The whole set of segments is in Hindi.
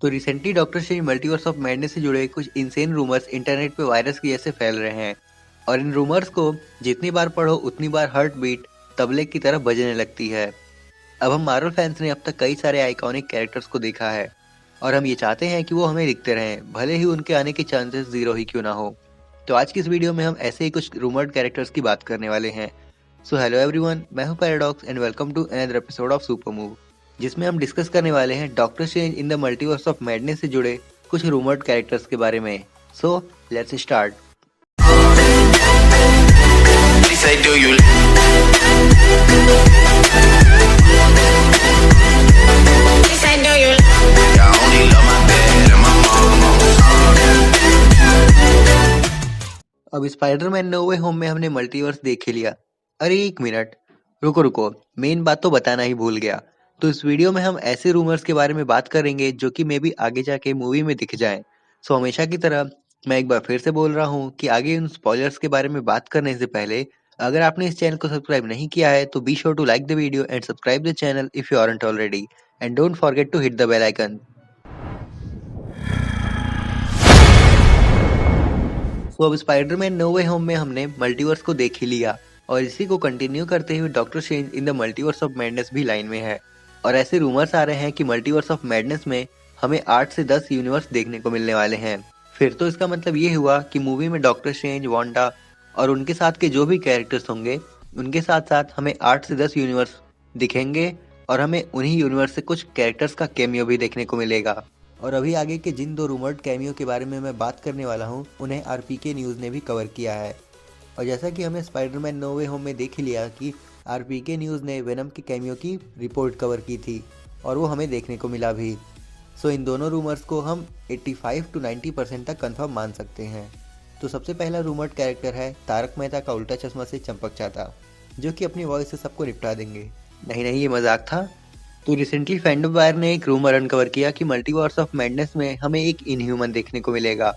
तो recently doctor strange multiverse of madness से जुड़े कुछ इंसेन रूमर्स इंटरनेट पे वायरस की जैसे फैल रहे हैं और इन रूमर्स को जितनी बार पढ़ो उतनी बार हार्ट बीट तबले की तरफ बजने लगती है। अब हम मार्वल फैंस ने अब तक कई सारे आइकॉनिक कैरेक्टर्स को देखा है और हम ये चाहते हैं कि वो हमें दिखते रहें, भले ही उनके आने के चांसेस जीरो ही क्यों ना हो। तो आज की इस वीडियो में हम ऐसे ही कुछ रूमर्ड कैरेक्टर्स की बात करने वाले हैं। सो हेलो एवरीवन, मैं हूं paradox and welcome to another episode of super move, जिसमें हम डिस्कस करने वाले हैं doctor Strange in the multiverse of madness से जुड़े कुछ रूमर्ड कैरेक्टर्स के बारे में। So let's start. अब स्पाइडरमैन नो वे होम में हमने मल्टीवर्स देख ही लिया। अरे एक मिनट, रुको रुको, मेन बात तो बताना ही भूल गया। तो इस वीडियो में हम ऐसे रूमर्स के बारे में बात करेंगे जो कि मे बी आगे जाके मूवी में दिख जाएं। सो हमेशा की तरह मैं एक बार फिर से बोल रहा हूँ कि आगे उन स्पॉयलर्स के बारे में बात करने से पहले अगर आपने इस चैनल को सब्सक्राइब नहीं किया है तो be sure to like the video and subscribe the channel if you aren't already and don't forget to hit the bell icon. तो अब स्पाइडरमैन नो वे होम में हमने मल्टीवर्स को देख ही लिया और इसी को कंटिन्यू करते हुए doctor Strange in the multiverse of madness भी लाइन में है। और ऐसे रूमर्स आ रहे हैं कि मल्टीवर्स ऑफ मैडनेस में हमें 8 से 10 यूनिवर्स देखने को मिलने वाले हैं। फिर तो इसका मतलब ये हुआ कि मूवी में डॉक्टर स्ट्रेंज, वांडा और उनके साथ के जो भी कैरेक्टर्स होंगे उनके साथ साथ हमें 8 से 10 यूनिवर्स दिखेंगे और हमें उन्हीं यूनिवर्स से कुछ कैरेक्टर्स का कैमियो भी देखने को मिलेगा। और अभी आगे के जिन दो रूमर्ड कैमियो के बारे में मैं बात करने वाला हूँ उन्हें आरपीके न्यूज़ ने भी कवर किया है। और जैसा कि हमने स्पाइडरमैन नो वे होम में देख ही लिया कि आरपीके न्यूज़ ने वेनम के कैमियो की रिपोर्ट कवर की थी और वो हमें देखने को मिला भी। सो इन दोनों रूमर्स को हम 85 to 90% तक कंफर्म मान सकते हैं। तो सबसे पहला रूमर्ड कैरेक्टर है तारक मेहता का उल्टा चश्मा से चंपक चाचा, जो कि अपनी वॉइस से सबको निपटा देंगे। नहीं नहीं, ये मजाक था। तो रिसेंटली फैंडम वायर ने एक रूमर अनकवर किया कि मल्टीवर्स ऑफ मैडनेस में हमें एक इनह्यूमन देखने को मिलेगा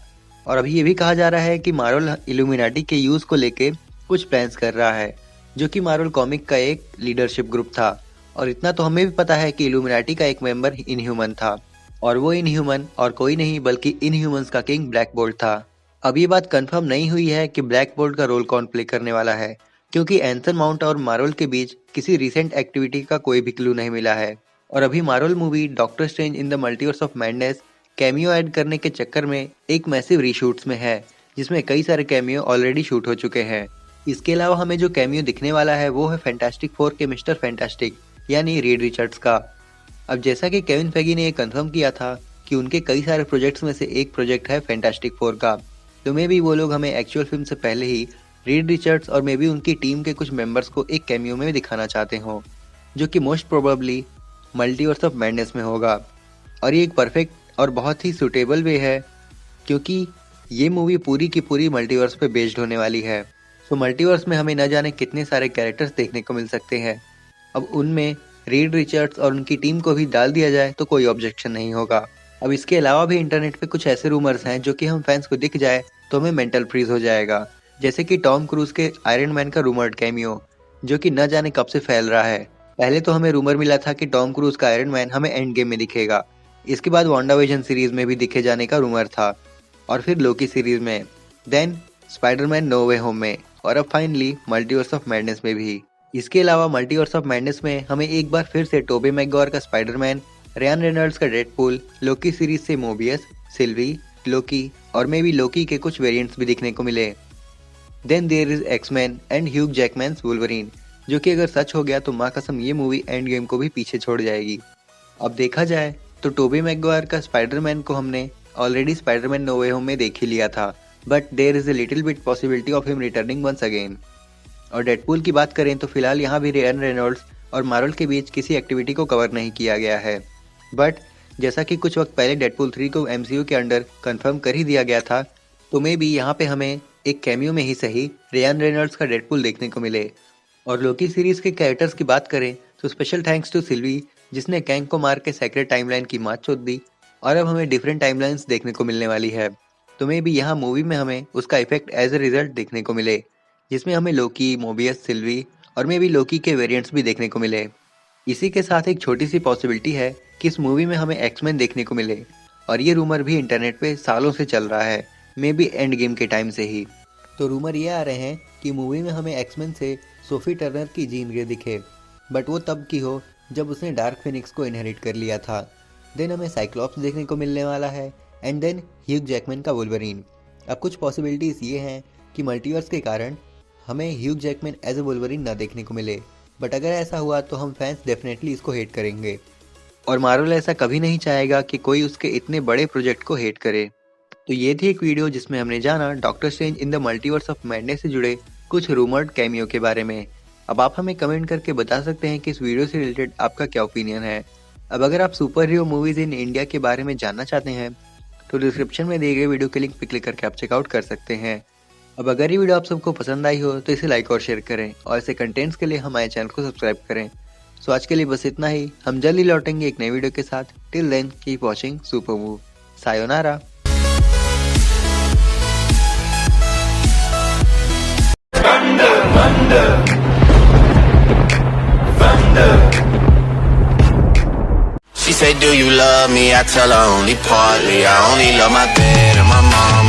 और अभी ये भी कहा जा रहा है कि मार्वल इल्यूमिनाटी के यूज को लेके कुछ प्लान्स कर रहा है, जो कि मार्वल कॉमिक का एक लीडरशिप ग्रुप था। और इतना तो हमें भी पता है कि इल्यूमिनाटी का एक मेंबर इनह्यूमन था और वो इनह्यूमन और कोई नहीं बल्कि इनह्यूमंस का किंग ब्लैक बोल्ट था। अब ये बात कंफर्म नहीं हुई है कि ब्लैक बोल्ट का रोल कौन प्ले करने वाला है, क्योंकि एंथन माउंट और मार्वल के बीच किसी रिसेंट एक्टिविटी का कोई भी क्लू नहीं मिला है। और अभी Marvel movie doctor Strange in the multiverse of madness cameo add करने के चक्कर में एक मैसिव रीशूट्स में है, जिसमें कई सारे कैमियो ऑलरेडी शूट हो चुके हैं। इसके अलावा हमें जो कैमियो दिखने वाला है वो है फैंटास्टिक फोर के मिस्टर फैंटास्टिक यानी रीड रिचर्ड्स का। अब जैसा कि केविन फेगी ने ये कंफर्म किया था कि उनके कई सारे प्रोजेक्ट्स में से एक प्रोजेक्ट है फैंटास्टिक फोर का, तो मे भी वो लोग हमें एक्चुअल फिल्म से पहले ही रीड रिचर्ड्स और मे भी उनकी टीम के कुछ मेंबर्स को एक कैमियो में दिखाना चाहते हो, जो कि most probably multiverse of madness में होगा। और ये एक परफेक्ट और बहुत ही सूटेबल वे है, क्योंकि ये मूवी पूरी की पूरी मल्टीवर्स पे बेस्ड होने वाली है। तो मल्टीवर्स में हमें न जाने कितने सारे कैरेक्टर्स देखने को मिल सकते हैं। अब उनमें रीड रिचर्ड्स और उनकी टीम को भी डाल दिया जाए तो कोई ऑब्जेक्शन नहीं होगा। अब इसके अलावा भी इंटरनेट पे कुछ ऐसे रूमर्स हैं जो कि हम फैंस को दिख जाए तो हमें मेंटल फ्रीज हो जाएगा, जैसे कि टॉम क्रूज के आयरन मैन का रूमर्ड कैमियो, जो कि न जाने कब से फैल रहा है। पहले तो हमें रूमर मिला था कि टॉम क्रूज का आयरन मैन हमें एंड गेम में दिखेगा, इसके बाद वांडाविजन सीरीज में भी दिखे जाने का रूमर था, और फिर लोकी सीरीज में, then Spiderman no way home में, और अब फाइनली मल्टीवर्स ऑफ मैडनेस में भी। इसके अलावा मल्टीवर्स ऑफ मैडनेस में हमें एक बार फिर से टोबी मैगवायर का स्पाइडरमैन, रियान रेनॉल्ड्स का डेडपूल, लोकी सीरीज से मोबियस, सिल्वी, लोकी और मे बी लोकी के कुछ वेरिएंट्स भी दिखने को मिले। Then there is X Men and Hugh Jackman's Wolverine, जो कि अगर सच हो गया तो माँ कसम ये मूवी एंड गेम को भी पीछे छोड़ जाएगी। अब देखा जाए तो टोबी मैगवायर का स्पाइडरमैन को हमने already Spiderman no way home में देख ही लिया था, but there is a little bit possibility of him returning once again. और डेडपूल की बात करें तो फिलहाल यहाँ भी रियान रेनॉल्ड्स और मार्वल के बीच किसी एक्टिविटी को कवर नहीं किया गया है, बट जैसा कि कुछ वक्त पहले डेडपूल 3 को MCU के अंडर कंफर्म कर ही दिया गया था, तो मे भी यहाँ पे हमें एक कैमियो में ही सही रियान रेनॉल्ड्स का डेडपूल देखने को मिले। और लोकी सीरीज के कैरेक्टर्स की बात करें तो स्पेशल थैंक्स टू सिल्वी, जिसने कैंग को मार के सेक्रेट टाइमलाइन की मात चोद दी और अब हमें डिफरेंट टाइमलाइंस देखने को मिलने वाली है। तो मे भी यहाँ मूवी में हमें उसका इफेक्ट एज ए रिजल्ट देखने को मिले, जिसमें हमें लोकी, मोबियस, सिल्वी और मे भी लोकी के वेरिएंट्स भी देखने को मिले। इसी के साथ एक छोटी सी पॉसिबिलिटी है कि इस मूवी में हमें एक्समैन देखने को मिले, और ये रूमर भी इंटरनेट पे सालों से चल रहा है, मे बी एंड गेम के टाइम से ही। तो रूमर ये आ रहे हैं कि मूवी में हमें एक्समैन से सोफी टर्नर की जीन ग्रे दिखे, बट वो तब की हो जब उसने डार्क फिनिक्स को इनहेरिट कर लिया था। देन हमें साइक्लॉप्स देखने को मिलने वाला है, एंड देन ह्यूग जैकमैन का वुल्वरीन। अब कुछ पॉसिबिलिटीज़ ये हैं कि मल्टीवर्स के कारण हमें Hugh Jackman as a Wolverine ना देखने को मिले, बट अगर ऐसा हुआ तो हम फैंस डेफिनेटली इसको हेट करेंगे, और मार्वल ऐसा कभी नहीं चाहेगा कि कोई उसके इतने बड़े प्रोजेक्ट को हेट करे। तो ये थी एक वीडियो जिसमें हमने जाना doctor Strange in the multiverse of madness से जुड़े कुछ रूमर्ड कैमियो के बारे में। अब आप हमें कमेंट करके बता सकते हैं कि इस वीडियो से रिलेटेड आपका क्या ओपिनियन है। अब अगर आप super hero movies in India के बारे में जानना चाहते हैं तो डिस्क्रिप्शन में दिए गए वीडियो के लिंक पर क्लिक करके आप चेकआउट कर सकते हैं। अब अगर ये वीडियो आप सबको पसंद आई हो तो इसे लाइक और शेयर करें, और ऐसे कंटेंट्स के लिए हमारे चैनल को सब्सक्राइब करें। सो आज के लिए बस इतना ही, हम जल्दी लौटेंगे एक नई वीडियो के साथ। Till then keep watching super move. Sayonara. She said, do you love me? I tell her only partly. I only love my bed and my mom.